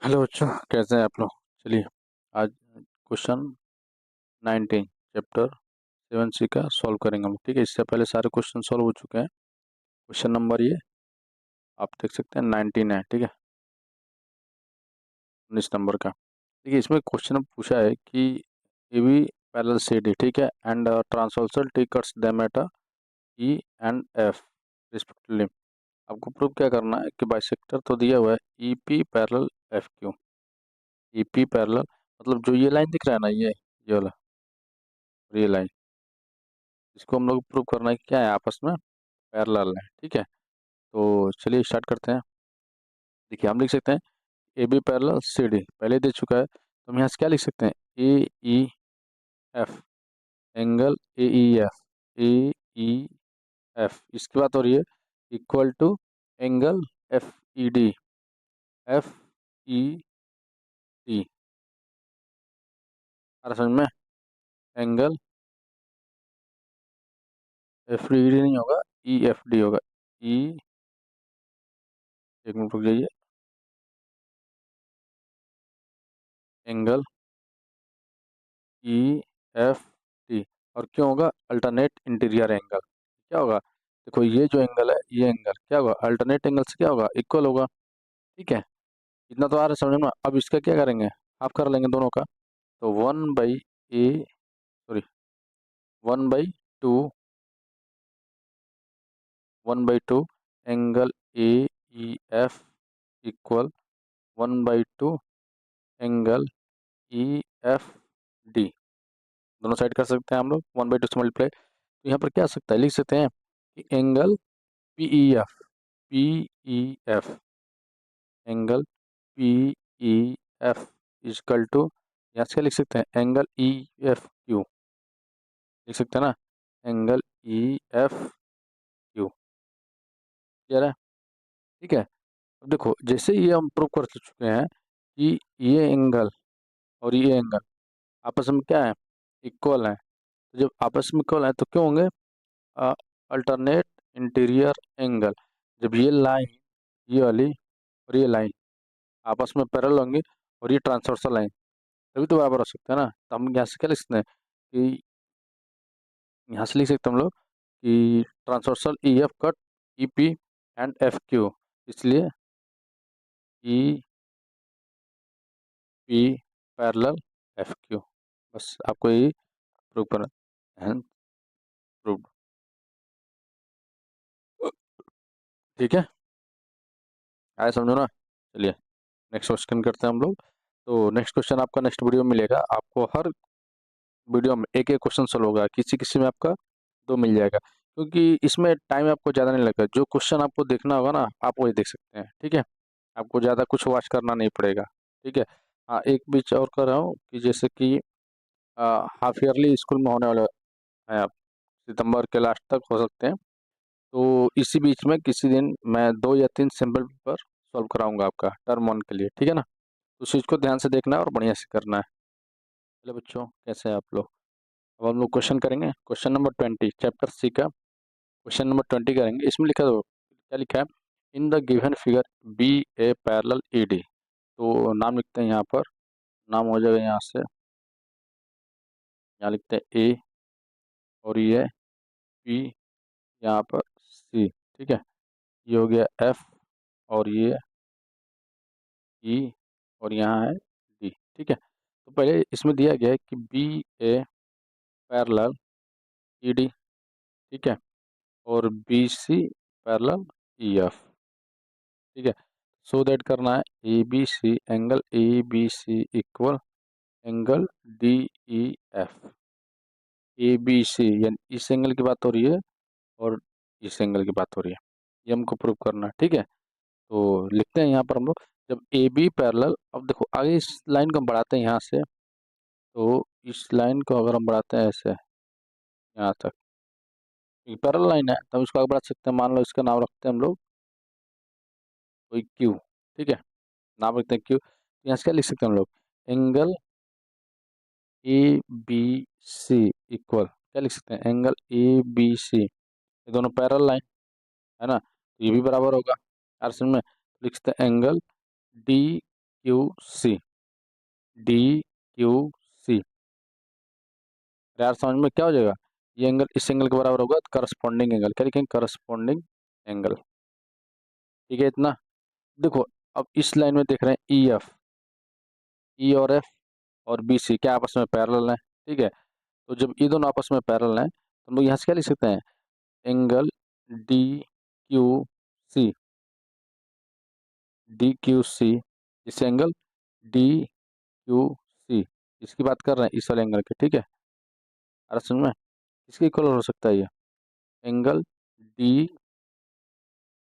Hello बच्चों, कैसे हैं आप लोग। चलिए आज क्वेश्चन 19 चैप्टर 7C का सॉल्व करेंगे हम। ठीक है, इससे पहले सारे क्वेश्चन सॉल्व हो चुके हैं। क्वेश्चन नंबर ये आप देख सकते हैं 19 है। ठीक है, 19 नंबर का। ठीक है, इसमें क्वेश्चन पूछा है कि A B parallel C D, ठीक है, and transversal T cuts them at E and F respectively. आपको प्रूव क्या करना है कि बाइसेक्टर तो दिया हुआ है E P parallel F Q. E P parallel मतलब जो ये लाइन दिख रहा है ना, ये वाला, ये लाइन, इसको हम लोग प्रूव करना है कि क्या है, आपस में पैरेलल है। ठीक है, तो चलिए स्टार्ट करते हैं। देखिए हम लिख सकते हैं A B parallel C D, पहले दे चुका है तो हम यहाँ से क्या लिख सकते हैं, A E F, angle A E F, A E F, इसकी बात हो रही है, equal to angle F E D, F E D. आ रहा समझ में, एंगल एफ ई डी नहीं होगा, ई एफ डी होगा। ई, एक मिनट रुक जाइए, एंगल ई एफ टी। और क्यों होगा, अल्टरनेट इंटीरियर एंगल। क्या होगा, देखो ये जो एंगल है, ये एंगल क्या होगा, अल्टरनेट एंगल से क्या होगा, इक्वल होगा। ठीक है, इतना तो आ रहा है समझ में। अब इसका क्या करेंगे, हाफ कर लेंगे दोनों का। तो 1/2 1/2 angle A E F equal 1/2 angle E F D. दोनों साइड कर सकते हैं हम लोग, 1/2 से मल्टीप्लाई। तो यहाँ पर क्या आ सकता है, लिख सकते हैं कि angle P E F, P E F, angle P E F is equal to, यहाँ से क्या लिख सकते हैं, एंगल ई एफ क्यू लिख सकते हैं ना, angle E F Q. Clear है। ठीक है, अब देखो जैसे ये हम प्रूव कर चुके हैं कि ये एंगल और ये एंगल आपस में क्या है, इक्वल है। तो जब आपस में इक्वल है तो क्यों होंगे, अल्टरनेट इंटीरियर एंगल। जब ये लाइन, ये वाली और ये लाइन आपस में पैरेलल होंगी और ये ट्रांसवर्सल लाइन, तभी तो बराबर हो सकता है ना। तो हम यहाँ से क्या लिख सकते हैं कि, यहाँ से लिख सकते हैं हम लोग कि transversal E F cut E P and F Q, इसलिए E P parallel F Q. बस आपको यही प्रूव करना है, प्रूव। ठीक है, आया समझो ना। चलिए नेक्स्ट क्वेश्चन करते हैं हम लोग। तो नेक्स्ट क्वेश्चन आपका नेक्स्ट वीडियो में मिलेगा। आपको हर वीडियो में एक एक क्वेश्चन सोल्व होगा, किसी किसी में आपका दो मिल जाएगा, क्योंकि इसमें टाइम आपको ज़्यादा नहीं लगेगा। जो क्वेश्चन आपको देखना होगा ना, आप वही देख सकते हैं। ठीक है, आपको ज़्यादा कुछ वॉच करना नहीं पड़ेगा। ठीक है, हाँ एक बीच और कर रहा हूँ कि जैसे कि हाफ ईयरली स्कूल में होने वाले हैं, आप सितंबर के लास्ट तक हो सकते हैं। तो इसी बीच में किसी दिन मैं 2 या 3 सिंपल पेपर सॉल्व कराऊंगा आपका टर्म 1 के लिए। ठीक है ना, तो उस चीज़ को ध्यान से देखना है और बढ़िया से करना है। चलो बच्चों, कैसे हैं आप लोग। अब हम लोग क्वेश्चन करेंगे, क्वेश्चन नंबर 20 चैप्टर सी का क्वेश्चन नंबर 20 करेंगे। इसमें लिखा, दो क्या लिखा है, in the given figure B A parallel E D. तो नाम लिखते हैं यहाँ पर, नाम हो जाएगा यहाँ से, यहाँ लिखते हैं ए और ये पी, यहाँ पर सी। ठीक है, ये हो गया एफ और ये ई और यहाँ है डी। ठीक है, तो पहले इसमें दिया गया है कि B A parallel E D, ठीक है, और B C parallel E F. ठीक है, सो दैट करना है A B C, angle A B C equal angle D E F. A B C यानी इस एंगल की बात हो रही है और इस एंगल की बात हो रही है, ये हमको प्रूव करना है। ठीक है, तो लिखते हैं यहाँ पर हम लोग, जब ए बी पैरेलल, अब देखो आगे इस लाइन को हम बढ़ाते हैं यहाँ से, तो इस लाइन को अगर हम बढ़ाते हैं ऐसे यहाँ तक, पैरेलल लाइन है तो हम इसको आगे बढ़ा सकते हैं। मान लो इसका नाम रखते हैं हम लोग कोई क्यू। ठीक है, नाम रखते हैं क्यू। यहाँ से क्या लिख सकते हैं हम लोग, angle A B C equal, क्या लिख सकते हैं, एंगल ए बी सी, ये दोनों पैरेलल लाइन है ना, तो ये भी बराबर होगा। यार सुन में लिख सकते हैं angle D Q C, D Q C. यार समझ में क्या हो जाएगा, ये एंगल इस एंगल के बराबर होगा, करस्पॉन्डिंग एंगल क्या लिखेंगे, करस्पॉन्डिंग एंगल। ठीक है इतना। देखो अब इस लाइन में देख रहे हैं ई एफ, ई और एफ और बी सी क्या आपस में पैरेलल है। ठीक है, तो जब ये दोनों आपस में पैरेलल हैं तो हम लोग यहाँ से क्या लिख सकते हैं, angle D Q C, D Q C, इस एंगल डी क्यू सी, इसकी बात कर रहे हैं इस वाले एंगल के। ठीक है, अरे समझ में, इसके इक्वल हो सकता है ये angle D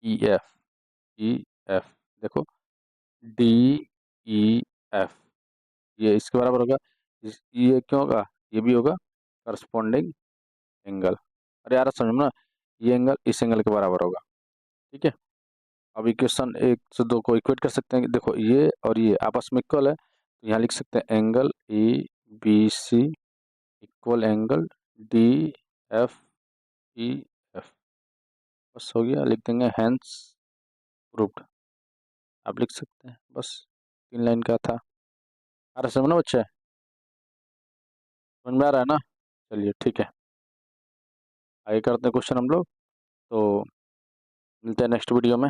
E F, E F, देखो डी ई एफ, ये इसके बराबर होगा, ये क्यों होगा, ये भी होगा करस्पॉन्डिंग एंगल। अरे यार समझ में ना, ये एंगल इस एंगल के बराबर होगा। ठीक है, अब इक्वेशन एक से दो को इक्वेट कर सकते हैं कि देखो ये और ये आपस में इक्वल है, तो यहाँ लिख सकते हैं angle A B C equal angle D F E F. बस हो गया, लिख देंगे हैंस प्रूव्ड। आप लिख सकते हैं, बस 3 लाइन का था। अरे समझ ना बच्चा, समझ में आ रहा है ना। चलिए ठीक है, आगे करते हैं क्वेश्चन हम लोग, तो मिलते हैं नेक्स्ट वीडियो में।